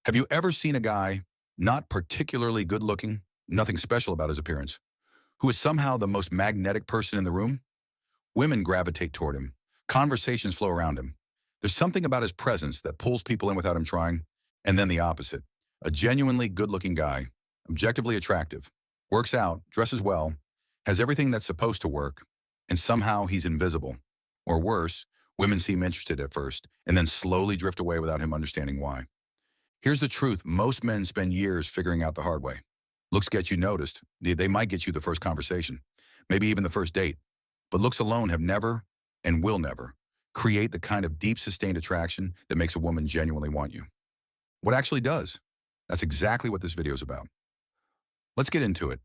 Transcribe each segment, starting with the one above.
Have you ever seen a guy not particularly good looking, nothing special about his appearance, who is somehow the most magnetic person in the room? Women gravitate toward him. Conversations flow around him. There's something about his presence that pulls people in without him trying. And then the opposite. A genuinely good looking guy, objectively attractive, works out, dresses well, has everything that's supposed to work, and somehow he's invisible. Or worse, women seem interested at first and then slowly drift away without him understanding why. Here's the truth. Most men spend years figuring out the hard way. Looks get you noticed. They might get you the first conversation, maybe even the first date. But looks alone have never and will never create the kind of deep, sustained attraction that makes a woman genuinely want you. What actually does? That's exactly what this video is about. Let's get into it.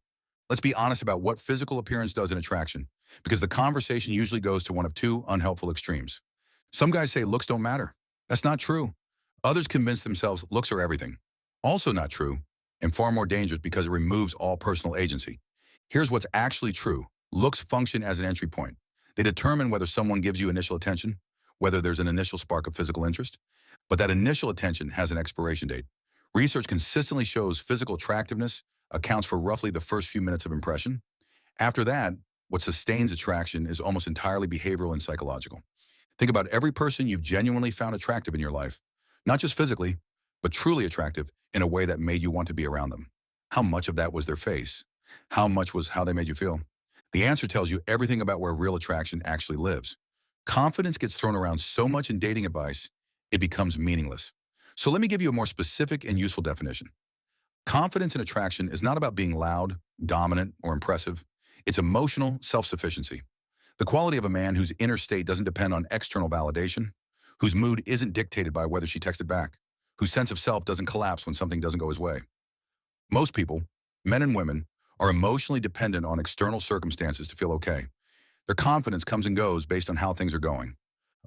Let's be honest about what physical appearance does in attraction, because the conversation usually goes to one of two unhelpful extremes. Some guys say looks don't matter. That's not true. Others convince themselves looks are everything. Also not true, and far more dangerous because it removes all personal agency. Here's what's actually true. Looks function as an entry point. They determine whether someone gives you initial attention, whether there's an initial spark of physical interest, but that initial attention has an expiration date. Research consistently shows physical attractiveness accounts for roughly the first few minutes of impression. After that, what sustains attraction is almost entirely behavioral and psychological. Think about every person you've genuinely found attractive in your life, not just physically, but truly attractive in a way that made you want to be around them. How much of that was their face? How much was how they made you feel? The answer tells you everything about where real attraction actually lives. Confidence gets thrown around so much in dating advice, it becomes meaningless. So let me give you a more specific and useful definition. Confidence in attraction is not about being loud, dominant, or impressive. It's emotional self-sufficiency. The quality of a man whose inner state doesn't depend on external validation, whose mood isn't dictated by whether she texted back, whose sense of self doesn't collapse when something doesn't go his way. Most people, men and women, are emotionally dependent on external circumstances to feel okay. Their confidence comes and goes based on how things are going.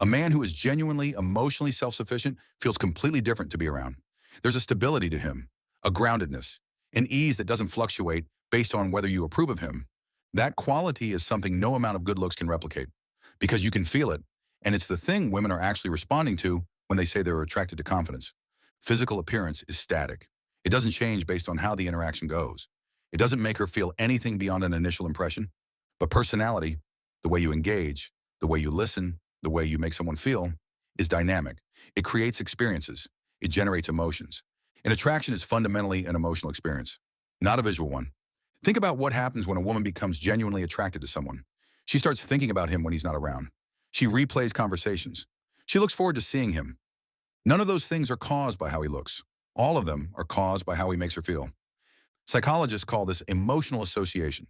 A man who is genuinely emotionally self-sufficient feels completely different to be around. There's a stability to him, a groundedness, an ease that doesn't fluctuate based on whether you approve of him. That quality is something no amount of good looks can replicate, because you can feel it, and it's the thing women are actually responding to when they say they're attracted to confidence. Physical appearance is static. It doesn't change based on how the interaction goes. It doesn't make her feel anything beyond an initial impression. But personality, the way you engage, the way you listen, the way you make someone feel, is dynamic. It creates experiences. It generates emotions. And attraction is fundamentally an emotional experience, not a visual one. Think about what happens when a woman becomes genuinely attracted to someone. She starts thinking about him when he's not around. She replays conversations. She looks forward to seeing him. None of those things are caused by how he looks. All of them are caused by how he makes her feel. Psychologists call this emotional association.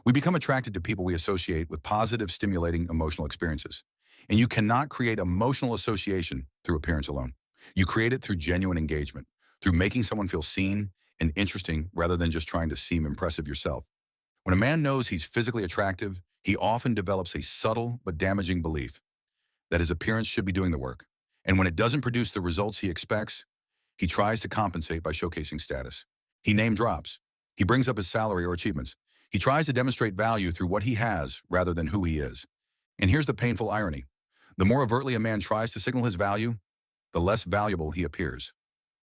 We become attracted to people we associate with positive, stimulating emotional experiences. And you cannot create emotional association through appearance alone. You create it through genuine engagement, through making someone feel seen and interesting rather than just trying to seem impressive yourself. When a man knows he's physically attractive, he often develops a subtle but damaging belief that his appearance should be doing the work. And when it doesn't produce the results he expects, he tries to compensate by showcasing status. He name drops. He brings up his salary or achievements. He tries to demonstrate value through what he has rather than who he is. And here's the painful irony. The more overtly a man tries to signal his value, the less valuable he appears.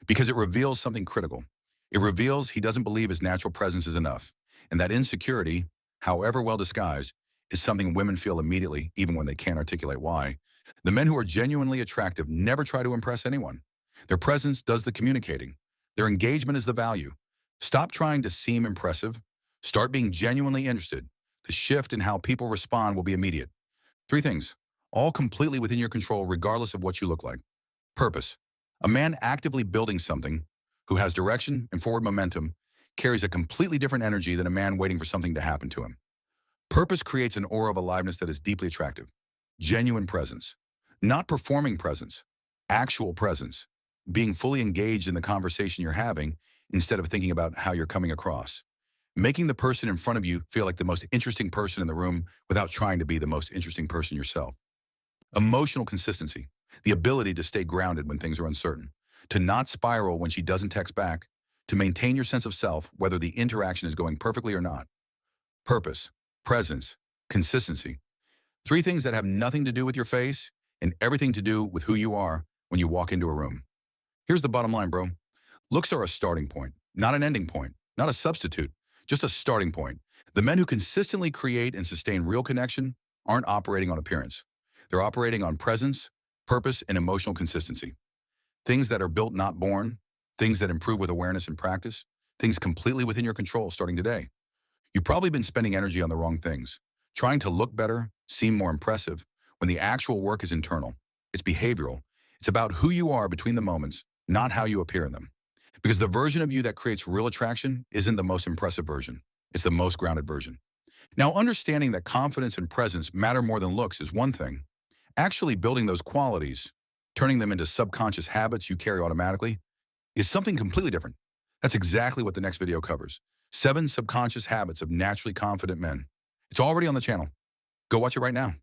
Because it reveals something critical. It reveals he doesn't believe his natural presence is enough. And that insecurity, however well disguised, is something women feel immediately, even when they can't articulate why. The men who are genuinely attractive never try to impress anyone. Their presence does the communicating. Their engagement is the value. Stop trying to seem impressive. Start being genuinely interested. The shift in how people respond will be immediate. 3 things, all completely within your control regardless of what you look like. Purpose. A man actively building something, who has direction and forward momentum, carries a completely different energy than a man waiting for something to happen to him. Purpose creates an aura of aliveness that is deeply attractive. Genuine presence. Not performing presence. Actual presence. Being fully engaged in the conversation you're having instead of thinking about how you're coming across. Making the person in front of you feel like the most interesting person in the room without trying to be the most interesting person yourself. Emotional consistency. The ability to stay grounded when things are uncertain. To not spiral when she doesn't text back. To maintain your sense of self whether the interaction is going perfectly or not. Purpose, presence, consistency. 3 things that have nothing to do with your face and everything to do with who you are when you walk into a room. Here's the bottom line, bro. Looks are a starting point, not an ending point, not a substitute, just a starting point. The men who consistently create and sustain real connection aren't operating on appearance. They're operating on presence, purpose, and emotional consistency. Things that are built, not born, things that improve with awareness and practice, things completely within your control starting today. You've probably been spending energy on the wrong things, trying to look better, seem more impressive, when the actual work is internal. It's behavioral. It's about who you are between the moments, not how you appear in them. Because the version of you that creates real attraction isn't the most impressive version. It's the most grounded version. Now, understanding that confidence and presence matter more than looks is one thing. Actually building those qualities, turning them into subconscious habits you carry automatically, is something completely different. That's exactly what the next video covers. 7 subconscious habits of naturally confident men. It's already on the channel. Go watch it right now.